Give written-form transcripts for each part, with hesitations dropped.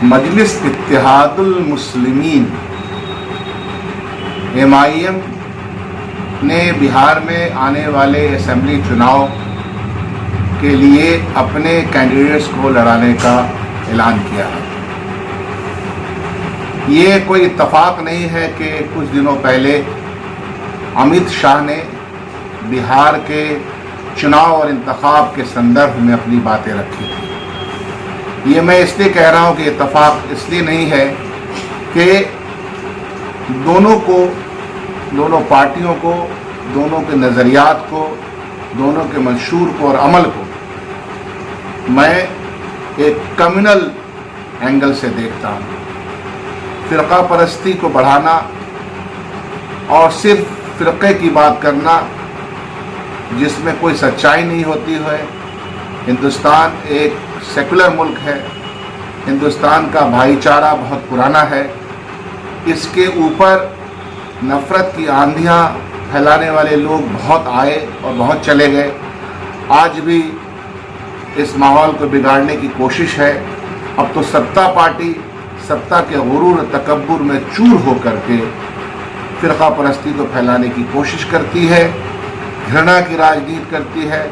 مجلس اتحاد المسلمین MIM نے بہار میں آنے والے اسمبلی چناؤ کے لیے اپنے کینڈیڈیٹس کو لڑانے کا اعلان کیا ہے۔ یہ کوئی اتفاق نہیں ہے کہ کچھ دنوں پہلے امت شاہ نے بہار کے چناؤ اور انتخاب کے سندربھ میں اپنی باتیں رکھی تھی۔ یہ میں اس لیے کہہ رہا ہوں کہ اتفاق اس لیے نہیں ہے کہ دونوں پارٹیوں کو، دونوں کے نظریات کو، دونوں کے منشور کو اور عمل کو میں ایک کمیونل اینگل سے دیکھتا ہوں۔ فرقہ پرستی کو بڑھانا اور صرف فرقے کی بات کرنا جس میں کوئی سچائی نہیں ہوتی ہے۔ ہندوستان ایک سیکولر ملک ہے، ہندوستان کا بھائی چارہ بہت پرانا ہے۔ اس کے اوپر نفرت کی آندھیاں پھیلانے والے لوگ بہت آئے اور بہت چلے گئے۔ آج بھی اس ماحول کو بگاڑنے کی کوشش ہے۔ اب تو ستا پارٹی ستا کے غرور و تکبر میں چور ہو کر کے فرقہ پرستی کو پھیلانے کی کوشش کرتی ہے، گھرنا کی راجنیتی کرتی ہے،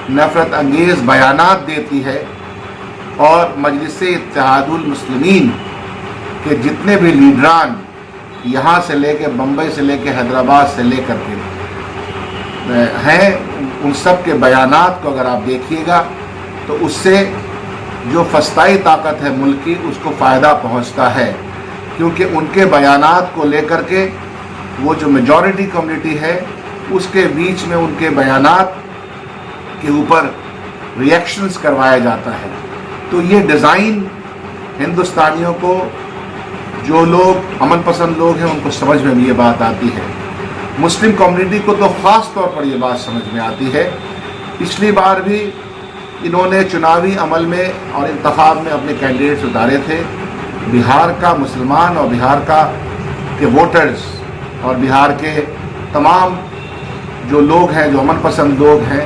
نفرت انگیز بیانات دیتی ہے، اور مجلس اتحاد المسلمین کے جتنے بھی لیڈران یہاں سے لے کے بمبئی سے لے کے حیدرآباد سے لے کر کے ہیں، ان سب کے بیانات کو اگر آپ دیکھیے گا تو اس سے جو فسطائی طاقت ہے ملک کی اس کو فائدہ پہنچتا ہے، کیونکہ ان کے بیانات کو لے کر کے وہ جو میجورٹی کمیونٹی ہے اس کے بیچ میں ان کے بیانات کے اوپر ریئیکشنز کروایا جاتا ہے۔ تو یہ ڈیزائن ہندوستانیوں کو، جو لوگ امن پسند لوگ ہیں ان کو سمجھ میں یہ بات آتی ہے۔ مسلم کمیونٹی کو تو خاص طور پر یہ بات سمجھ میں آتی ہے۔ پچھلی بار بھی انہوں نے چناوی عمل میں اور انتخاب میں اپنے کینڈیڈیٹس اتارے تھے۔ بہار کا مسلمان اور بہار کے ووٹرز اور بہار کے تمام جو لوگ ہیں، جو امن پسند لوگ ہیں،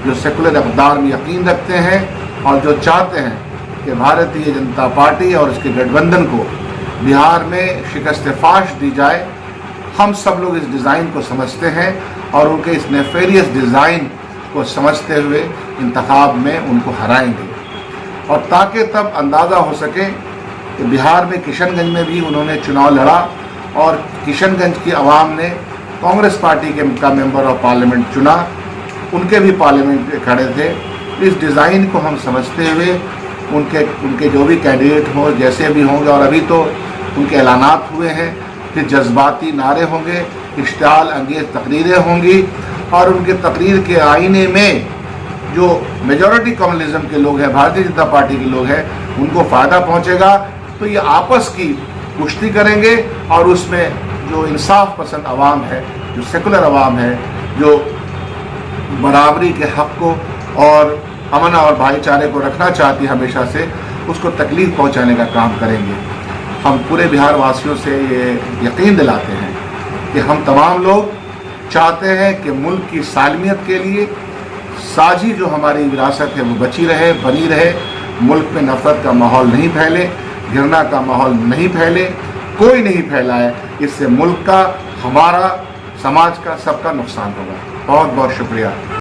جو سیکولر اقدار میں یقین رکھتے ہیں اور جو چاہتے ہیں کہ بھارتیہ جنتا پارٹی اور اس کے گٹھ بندھن کو بہار میں شکست فاش دی جائے، ہم سب لوگ اس ڈیزائن کو سمجھتے ہیں اور ان کے اس نیفیریس ڈیزائن کو سمجھتے ہوئے انتخاب میں ان کو ہرائیں گے۔ اور تاکہ تب اندازہ ہو سکے کہ بہار میں کشن گنج میں بھی انہوں نے چناؤ لڑا اور کشن گنج کی عوام نے کانگریس پارٹی کا ممبر آف پارلیمنٹ چنا، ان کے بھی پارلیمنٹ کے کھڑے تھے۔ اس ڈیزائن کو ہم سمجھتے ہوئے ان کے جو بھی کینڈیڈیٹ ہوں جیسے بھی ہوں گے، اور ابھی تو ان کے اعلانات ہوئے ہیں، پھر جذباتی نعرے ہوں گے، اشتعال انگیز تقریریں ہوں گی، اور ان کے تقریر کے آئینے میں جو میجورٹی کمیونزم کے لوگ ہیں، بھارتیہ جنتا پارٹی کے لوگ ہیں، ان کو فائدہ پہنچے گا۔ تو یہ آپس کی کشتی کریں گے اور اس میں جو انصاف پسند عوام ہے، جو سیکولر عوام ہے، جو برابری کے حق کو اور امن اور بھائی چارے کو رکھنا چاہتی ہے ہمیشہ سے، اس کو تکلیف پہنچانے کا کام کریں گے۔ ہم پورے بہار واسیوں سے یہ یقین دلاتے ہیں کہ ہم تمام لوگ چاہتے ہیں کہ ملک کی سالمیت کے لیے ساجی جو ہماری وراثت ہے وہ بچی رہے، بنی رہے، ملک میں نفرت کا ماحول نہیں پھیلے، گھرنا کا ماحول نہیں پھیلے، کوئی نہیں پھیلائے۔ اس سے ملک کا، ہمارا، سماج کا، سب کا نقصان ہوگا۔ بہت بہت شکریہ۔